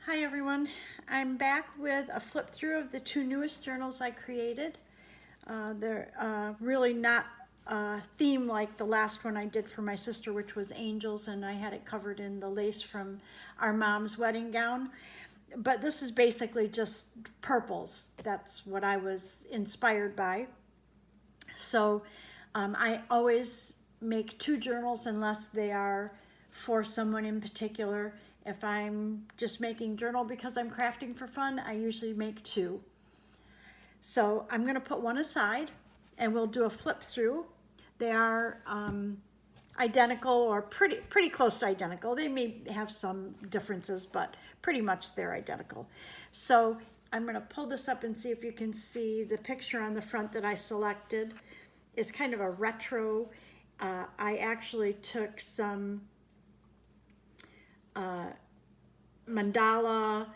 Hi everyone, I'm back with a flip through of the two newest journals I created. They're really not a theme like the last one I did for my sister, which was angels, and I had it covered in the lace from our mom's wedding gown. But this is basically just purples. That's what I was inspired by. So I always make two journals unless they are for someone in particular. If I'm just making journal because I'm crafting for fun, I usually make two. So I'm going to put one aside and we'll do a flip through. They are identical or pretty close to identical. They may have some differences, but pretty much they're identical. So I'm going to pull this up and see if you can see the picture on the front that I selected is kind of a retro. I actually took some mandala,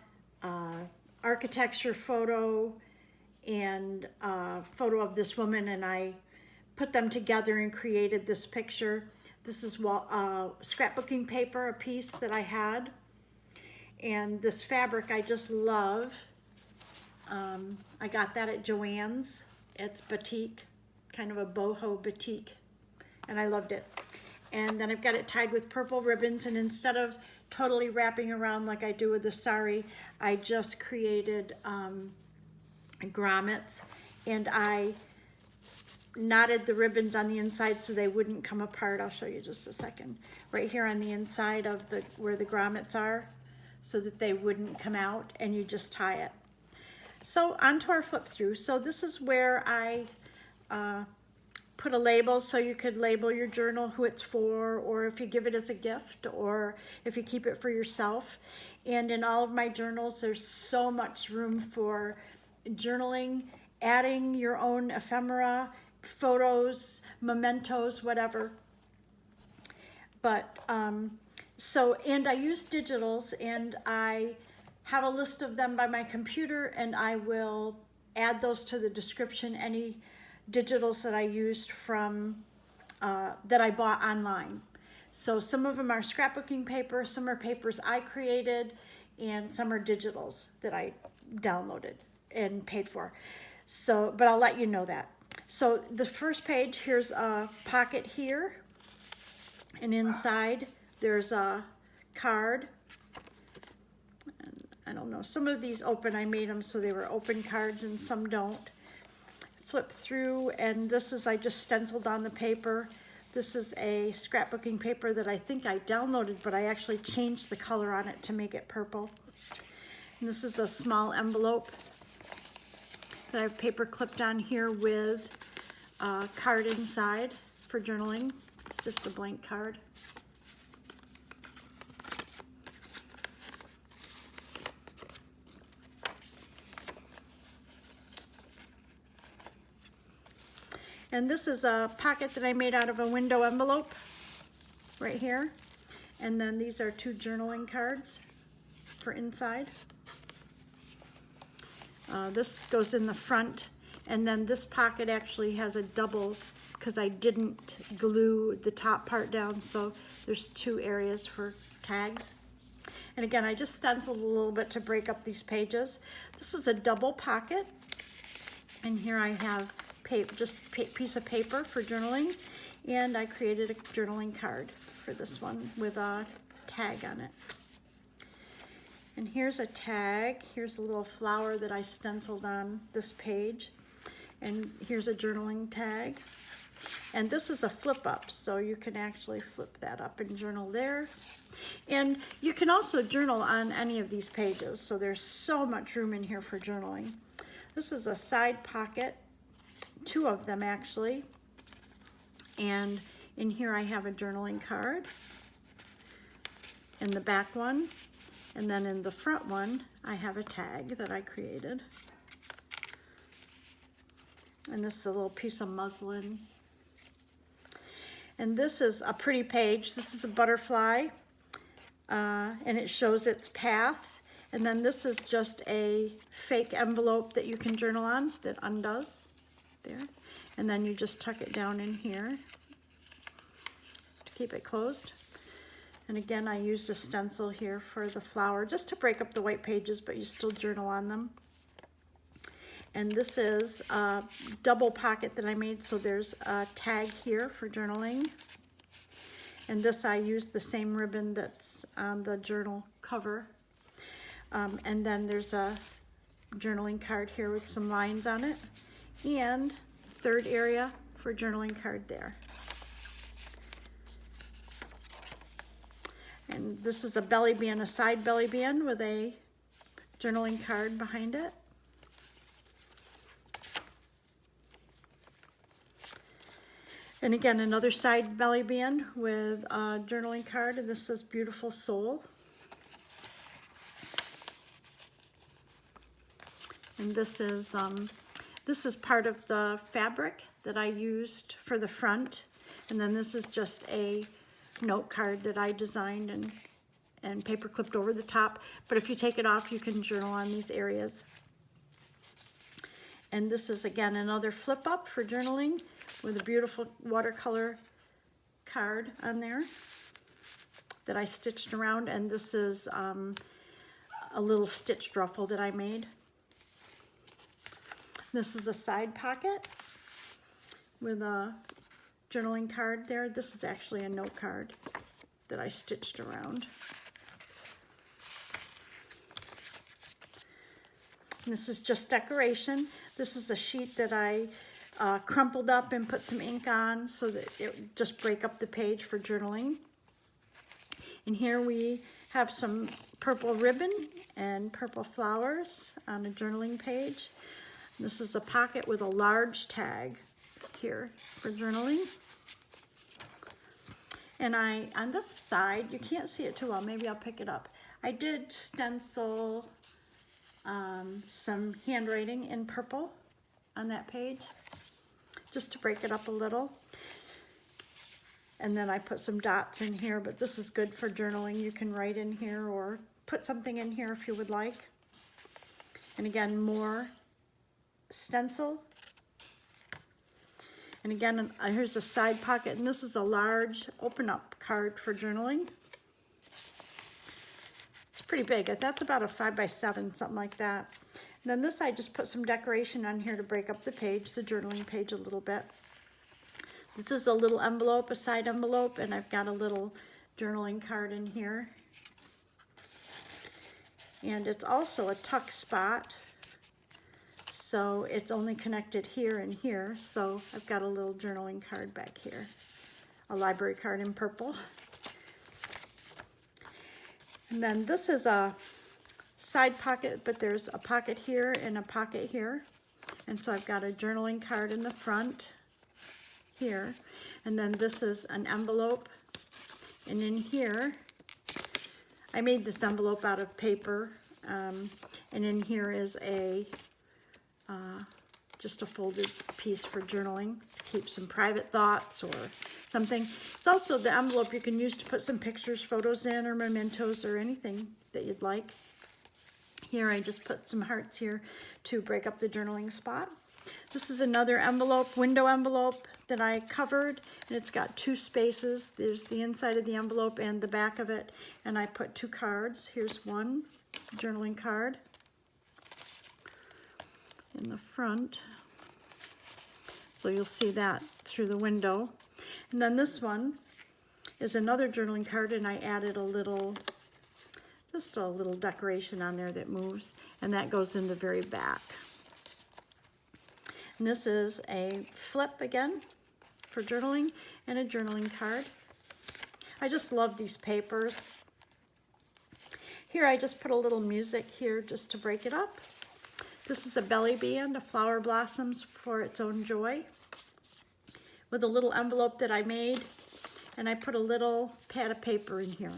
architecture photo, and photo of this woman, and I put them together and created this picture. This is scrapbooking paper, a piece that I had, and this fabric I just love. I got that at Joann's. It's batik, kind of a boho batik, and I loved it. And then I've got it tied with purple ribbons, and instead of totally wrapping around like I do with the sari, I just created grommets, and I knotted the ribbons on the inside so they wouldn't come apart. I'll show you just a second. Right here on the inside of where the grommets are, so that they wouldn't come out, and you just tie it. So onto our flip through. So this is where I put a label, so you could label your journal who it's for, or if you give it as a gift, or if you keep it for yourself. And in all of my journals, there's so much room for journaling, adding your own ephemera, photos, mementos, whatever. But and I use digitals, and I have a list of them by my computer, and I will add those to the description, any digitals that I used from that I bought online. So some of them are scrapbooking paper, some are papers I created, and some are digitals that I downloaded and paid for. So, but I'll let you know that. So the first page, here's a pocket here, and inside there's a card. And I don't know, some of these open, I made them so they were open cards, and some don't. Flip through, and this is, I just stenciled on the paper. This is a scrapbooking paper that I think I downloaded, but I actually changed the color on it to make it purple. And this is a small envelope that I have paper clipped on here with a card inside for journaling. It's just a blank card. And this is a pocket that I made out of a window envelope right here. And then these are two journaling cards for inside. This goes in the front, and then this pocket actually has a double because I didn't glue the top part down, so there's two areas for tags. And again, I just stenciled a little bit to break up these pages. This is a double pocket, and here I have piece of paper for journaling, and I created a journaling card for this one with a tag on it. And here's a tag. Here's a little flower that I stenciled on this page, and here's a journaling tag. And this is a flip up, so you can actually flip that up and journal there. And you can also journal on any of these pages, so there's so much room in here for journaling. This is a side pocket, two of them actually, and in here I have a journaling card in the back one, and then in the front one I have a tag that I created, and this is a little piece of muslin. And this is a pretty page. This is a butterfly, and it shows its path. And then this is just a fake envelope that you can journal on that undoes there. And then you just tuck it down in here to keep it closed. And again, I used a stencil here for the flower, just to break up the white pages, but you still journal on them. And this is a double pocket that I made, so there's a tag here for journaling. And this, I used the same ribbon that's on the journal cover. And then there's a journaling card here with some lines on it. And third area for journaling card there. And this is a belly band, a side belly band with a journaling card behind it. And again, another side belly band with a journaling card, and this says Beautiful Soul. And this is part of the fabric that I used for the front. And then this is just a note card that I designed and paper clipped over the top. But if you take it off, you can journal on these areas. And this is, again, another flip up for journaling with a beautiful watercolor card on there that I stitched around. And this is a little stitched ruffle that I made. This is a side pocket with a journaling card there. This is actually a note card that I stitched around. And this is just decoration. This is a sheet that I crumpled up and put some ink on so that it would just break up the page for journaling. And here we have some purple ribbon and purple flowers on a journaling page. This is a pocket with a large tag here for journaling. And on this side, you can't see it too well, maybe I'll pick it up. I did stencil some handwriting in purple on that page, just to break it up a little. And then I put some dots in here, but this is good for journaling. You can write in here or put something in here if you would like. And again, more stencil. And again, here's a side pocket, and this is a large open up card for journaling. It's pretty big. That's about a 5x7, something like that. And then this, I just put some decoration on here to break up the page, the journaling page a little bit. This is a little envelope, a side envelope, and I've got a little journaling card in here. And it's also a tuck spot. So it's only connected here and here. So I've got a little journaling card back here, a library card in purple. And then this is a side pocket, but there's a pocket here and a pocket here. And so I've got a journaling card in the front here. And then this is an envelope. And in here, I made this envelope out of paper. And in here is just a folded piece for journaling, to keep some private thoughts or something. It's also the envelope you can use to put some pictures, photos in, or mementos, or anything that you'd like. Here I just put some hearts here to break up the journaling spot. This is another envelope, window envelope, that I covered, and it's got two spaces. There's the inside of the envelope and the back of it, and I put two cards. Here's one journaling card in the front, so you'll see that through the window. And then this one is another journaling card, and I added just a little decoration on there that moves, and that goes in the very back. And this is a flip again for journaling, and a journaling card. I just love these papers. Here I just put a little music here just to break it up. This is a belly band, a flower blossoms for its own joy, with a little envelope that I made, and I put a little pad of paper in here.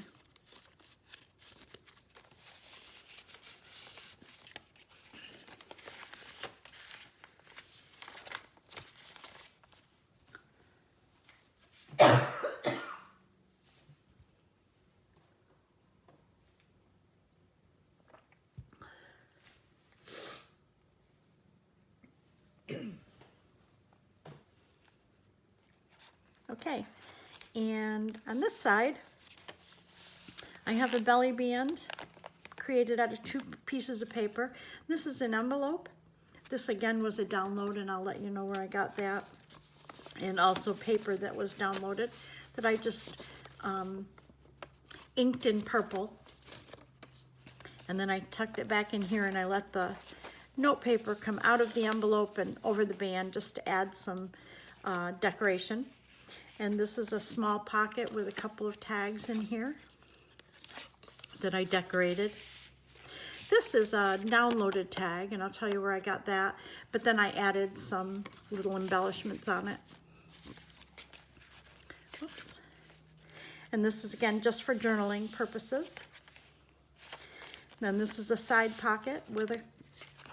Okay, and on this side, I have a belly band created out of 2 pieces of paper. This is an envelope. This again was a download, and I'll let you know where I got that. And also paper that was downloaded that I just inked in purple. And then I tucked it back in here, and I let the note paper come out of the envelope and over the band just to add some decoration. And this is a small pocket with a couple of tags in here that I decorated. This is a downloaded tag, and I'll tell you where I got that, but then I added some little embellishments on it. Oops. And this is again just for journaling purposes. Then this is a side pocket with a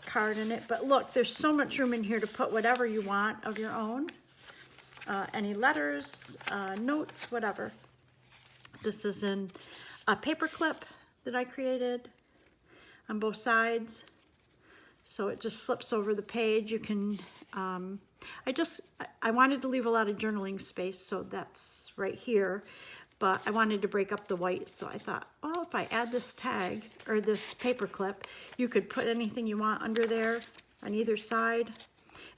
card in it, but look, there's so much room in here to put whatever you want of your own. Any letters, notes, whatever. This is in a paper clip that I created on both sides, so it just slips over the page. You can, I wanted to leave a lot of journaling space, so that's right here, but I wanted to break up the white, so I thought, well, if I add this tag, or this paper clip, you could put anything you want under there on either side,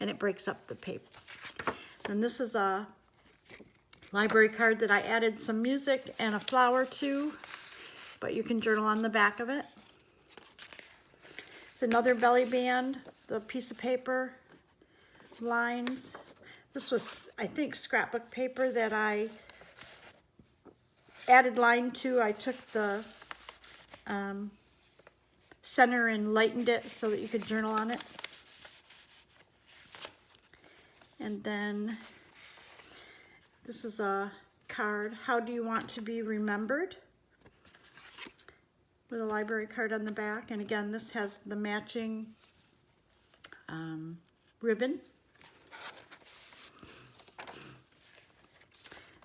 and it breaks up the paper. And this is a library card that I added some music and a flower to, but you can journal on the back of it. It's another belly band, the piece of paper, lines. This was, I think, scrapbook paper that I added line to. I took the center and lightened it so that you could journal on it. And then this is a card, how do you want to be remembered? With a library card on the back. And again, this has the matching ribbon.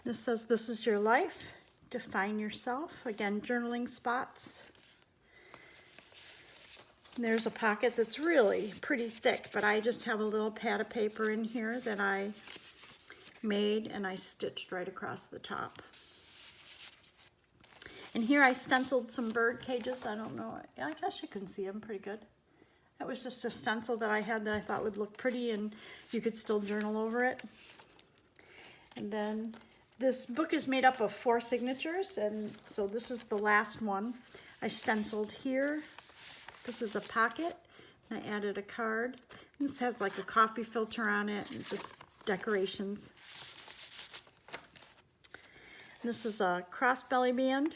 This says, this is your life, define yourself. Again, journaling spots. And there's a pocket that's really pretty thick, but I just have a little pad of paper in here that I made, and I stitched right across the top. And here I stenciled some bird cages. I don't know, I guess you can see them pretty good. That was just a stencil that I had that I thought would look pretty, and you could still journal over it. And then this book is made up of 4 signatures, and so this is the last one. I stenciled here. This is a pocket, and I added a card. And this has like a coffee filter on it, and just decorations. And this is a cross belly band.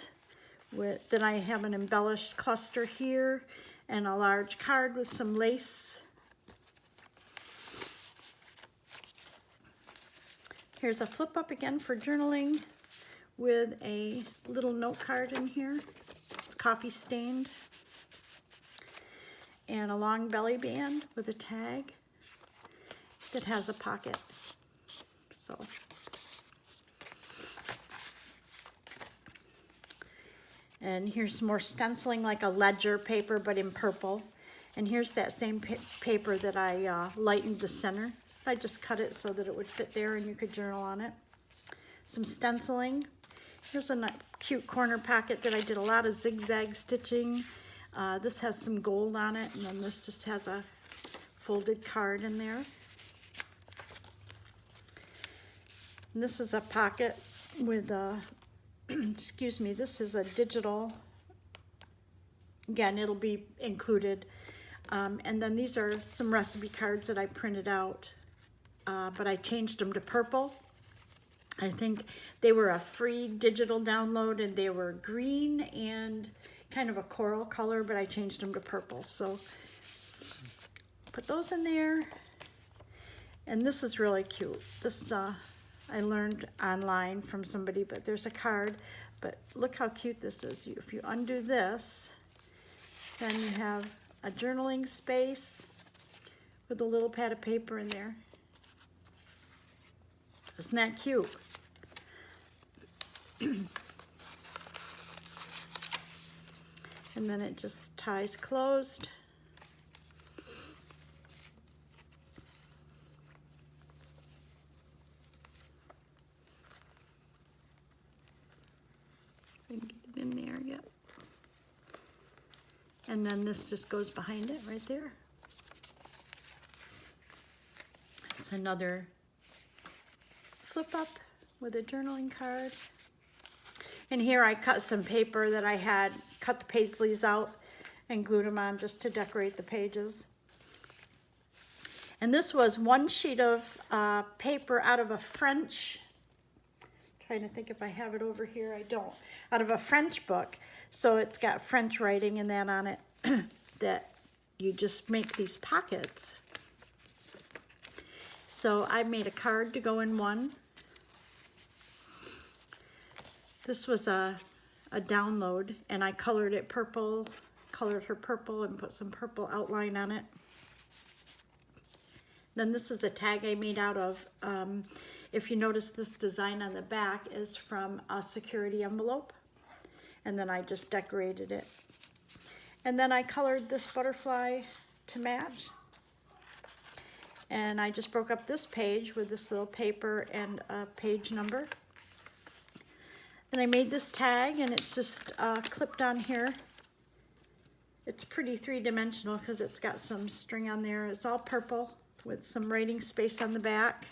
Then I have an embellished cluster here and a large card with some lace. Here's a flip up again for journaling with a little note card in here. It's coffee stained. And a long belly band with a tag that has a pocket. So. And here's more stenciling, like a ledger paper, but in purple. And here's that same paper that I lightened the center. I just cut it so that it would fit there and you could journal on it. Some stenciling. Here's a cute corner pocket that I did a lot of zigzag stitching. This has some gold on it, and then this just has a folded card in there. And this is a pocket with a excuse me, this is a digital, again, it'll be included. And then these are some recipe cards that I printed out, but I changed them to purple. I think they were a free digital download, and they were green and kind of a coral color, but I changed them to purple. So put those in there. And this is really cute. This I learned online from somebody, but there's a card. But look how cute this is. If you undo this, then you have a journaling space with a little pad of paper in there. Isn't that cute? And then it just ties closed. I can get it in there yet. And then this just goes behind it right there. It's another flip up with a journaling card. And here I cut some paper that I had, cut the paisleys out and glued them on just to decorate the pages. And this was one sheet of paper out of a French, trying to think if I have it over here, I don't, out of a French book. So it's got French writing and that on it, that you just make these pockets. So I made a card to go in one. This was a download, and I colored it purple, colored her purple and put some purple outline on it. Then this is a tag I made out of, if you notice this design on the back is from a security envelope, and then I just decorated it. And then I colored this butterfly to match. And I just broke up this page with this little paper and a page number. And I made this tag, and it's just clipped on here. It's pretty three-dimensional because it's got some string on there. It's all purple with some writing space on the back.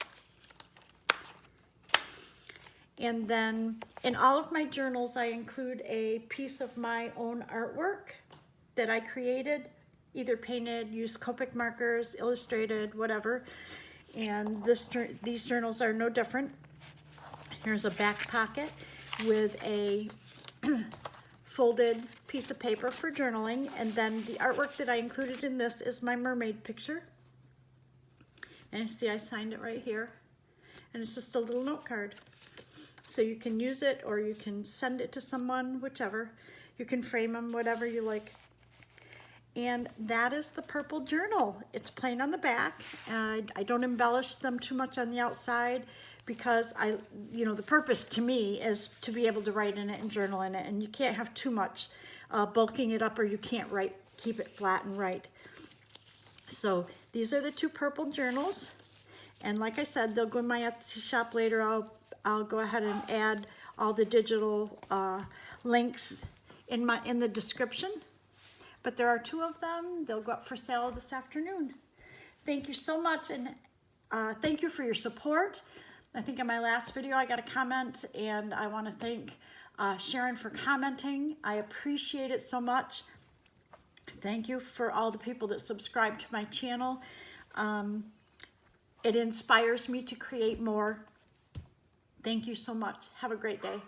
And then in all of my journals, I include a piece of my own artwork that I created, either painted, used Copic markers, illustrated, whatever. And these journals are no different. Here's a back pocket with a folded piece of paper for journaling. And then the artwork that I included in this is my mermaid picture. And you see I signed it right here. And it's just a little note card. So you can use it or you can send it to someone, whichever. You can frame them, whatever you like. And that is the purple journal. It's plain on the back. I don't embellish them too much on the outside because the purpose to me is to be able to write in it and journal in it. And you can't have too much bulking it up, or you can't keep it flat and write. So these are the two purple journals. And like I said, they'll go in my Etsy shop later. I'll go ahead and add all the digital links in the description. But there are two of them. They'll go up for sale this afternoon. Thank you so much, and thank you for your support. I think in my last video I got a comment, and I want to thank Sharon for commenting. I appreciate it so much. Thank you for all the people that subscribe to my channel. It inspires me to create more. Thank you so much. Have a great day.